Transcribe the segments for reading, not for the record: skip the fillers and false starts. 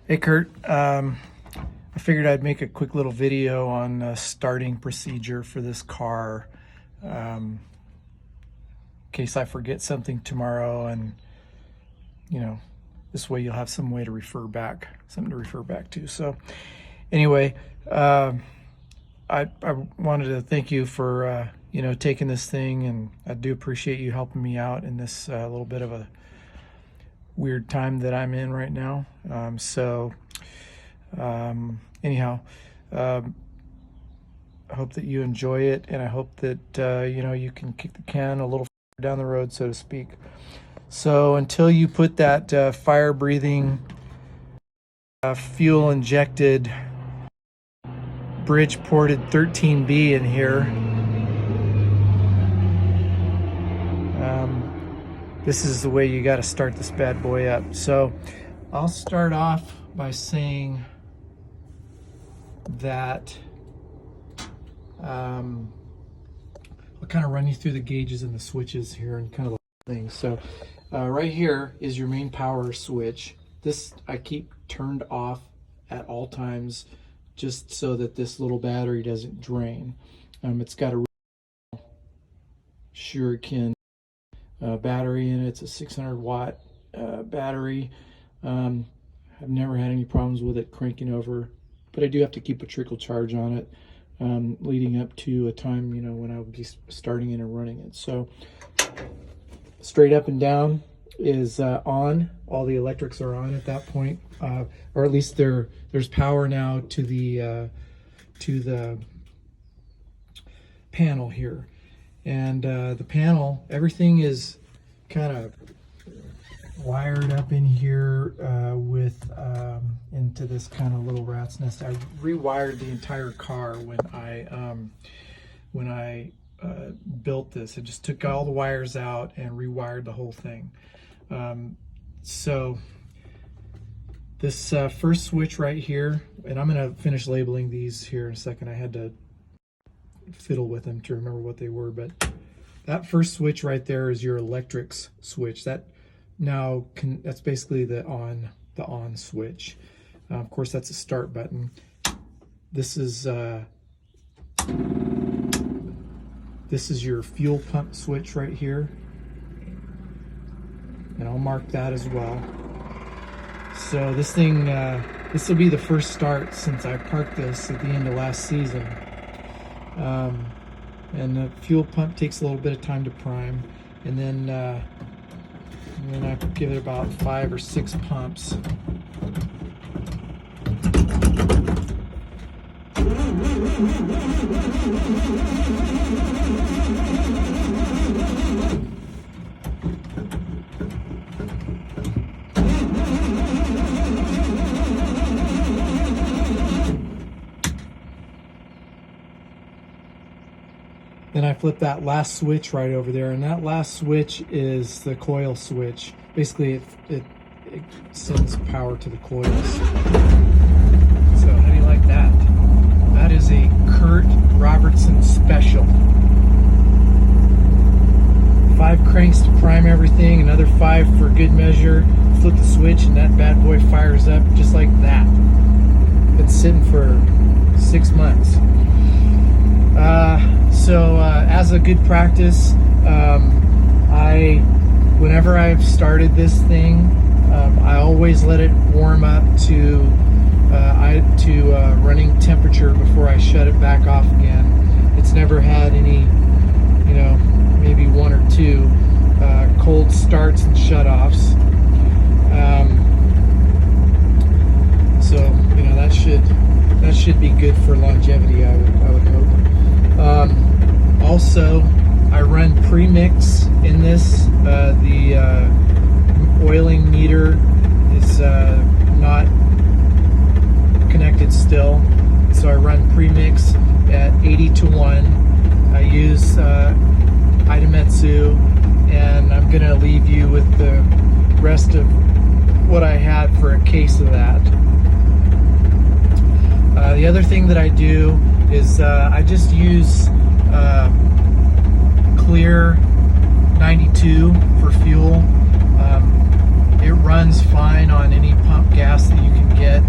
Hey Kurt, I figured I'd make a quick little video on starting procedure for this car, in case I forget something tomorrow, and this way you'll have some way to refer back, something to refer back to. So anyway, I wanted to thank you for taking this thing, and I do appreciate you helping me out in this little bit of a weird time that I'm in right now. Anyhow, I hope that you enjoy it, and I hope that you can kick the can a little down the road, so to speak. So until you put that fire-breathing, fuel-injected, bridge-ported 13B in here, this is the way you got to start this bad boy up. So I'll start off by saying that I'll kind of run you through the gauges and the switches here and kind of the things. So right here is your main power switch. This I keep turned off at all times just so that this little battery doesn't drain. It's got a Shuriken battery in it. It's a 600 watt battery. I've never had any problems with it cranking over, but I do have to keep a trickle charge on it leading up to a time when I would be starting it and running it. So straight up and down is on. All the electrics are on at that point, or at least there's power now to the panel here. And the panel, everything is kind of wired up in here with into this kind of little rat's nest. I rewired the entire car when I built this. I just took all the wires out and rewired the whole thing. So this first switch right here, and I'm going to finish labeling these here in a second. I had to fiddle with them to remember what they were, but that first switch right there is your electrics switch. That's basically the on switch. Of course, that's a start button. This is your fuel pump switch right here, and I'll mark that as well. So this thing, this will be the first start since I parked this at the end of last season. And the fuel pump takes a little bit of time to prime, and then I give it about 5 or 6 pumps. Then I flip that last switch right over there, and that last switch is the coil switch. Basically, it sends power to the coils. So how do you like that? That is a Kurt Robertson special. 5 cranks to prime everything, another 5 for good measure. Flip the switch, and that bad boy fires up just like that. Been sitting for 6 months. So as a good practice, whenever I've started this thing, I always let it warm up to running temperature before I shut it back off again. It's never had any, maybe 1 or 2 cold starts and shut-offs. So that should be good for longevity, I would hope. Also, I run premix in this. The oiling meter is not connected still, so I run premix at 80 to 1. I use Idemitsu, and I'm going to leave you with the rest of what I had for a case of that. The other thing that I do is I just use Clear 92 for fuel. It runs fine on any pump gas that you can get.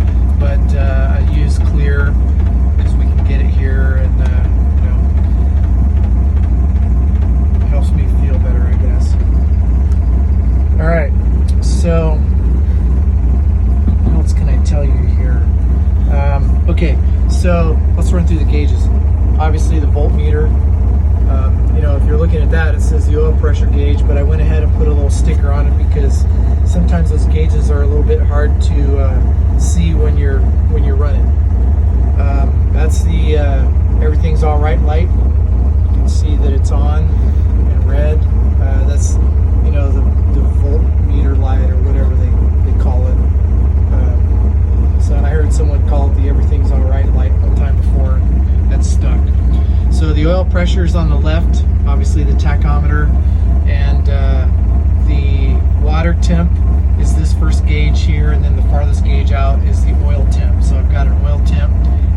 Okay, so let's run through the gauges. Obviously the voltmeter, you know, if you're looking at that, it says the oil pressure gauge, but I went ahead and put a little sticker on it because sometimes those gauges are a little bit hard to see when you're running. That's the everything's all right light. You can see that it's on in red. That's, you know, the voltmeter light or whatever they call it. So I heard someone call it the everything's all right light one time before. That's stuck. So the oil pressure is on the left, obviously the tachometer, and the water temp is this first gauge here, and then the farthest gauge out is the oil temp. So I've got an oil temp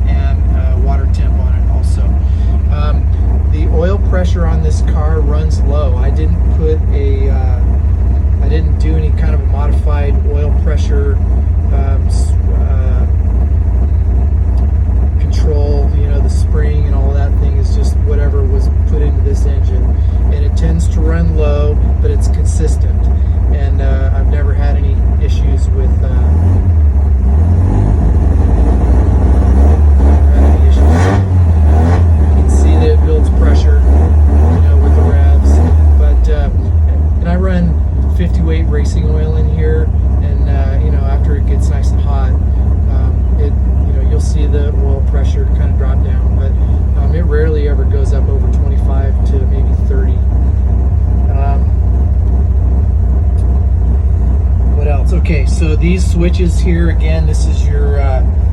and water temp on it also. The oil pressure on this car runs low. I didn't do any kind of a modified oil pressure control. You know, the spring and all that thing is just whatever was put into this engine, and it tends to run low, but it's consistent. And I've never had any issues with. Pressure, you know, with the revs, but and I run 50 weight racing oil in here, and you know, after it gets nice and hot, it, you know, you'll see the oil pressure kind of drop down, but it rarely ever goes up over 25 to maybe 30. What else? Okay, so these switches here, again, this is your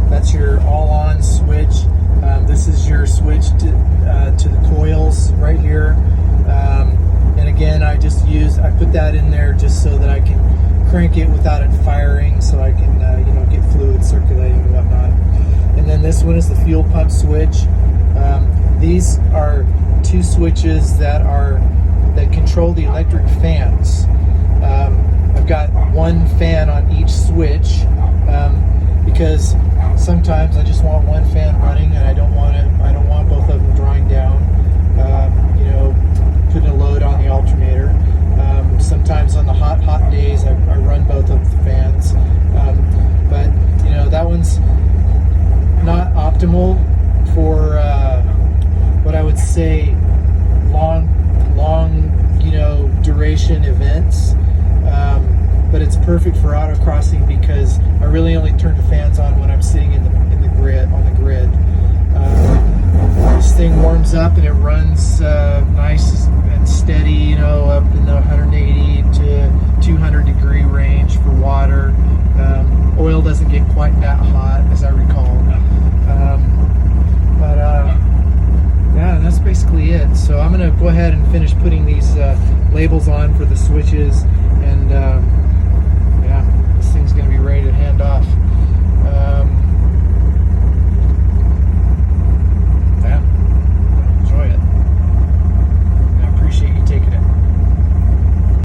that's your all-on switch. This is your switch to the coils right here, and again, I put that in there just so that I can crank it without it firing, so I can you know, get fluid circulating and whatnot. And then this one is the fuel pump switch. These are two switches that control the electric fans. I've got one fan on each switch because sometimes I just want one fan running, and I don't want both of them drawing down. You know, putting a load on the alternator. Sometimes on the hot days, I run both of the fans. But you know, that one's not optimal for what I would say long you know, duration events. But it's perfect for autocrossing because I really only turn the fans on when I'm sitting in the grid, on the grid. This thing warms up and it runs nice and steady, you know, up in the 180 to 200 degree range for water. Oil doesn't get quite that hot, as I recall. Yeah, that's basically it. So I'm going to go ahead and finish putting these labels on for the switches, and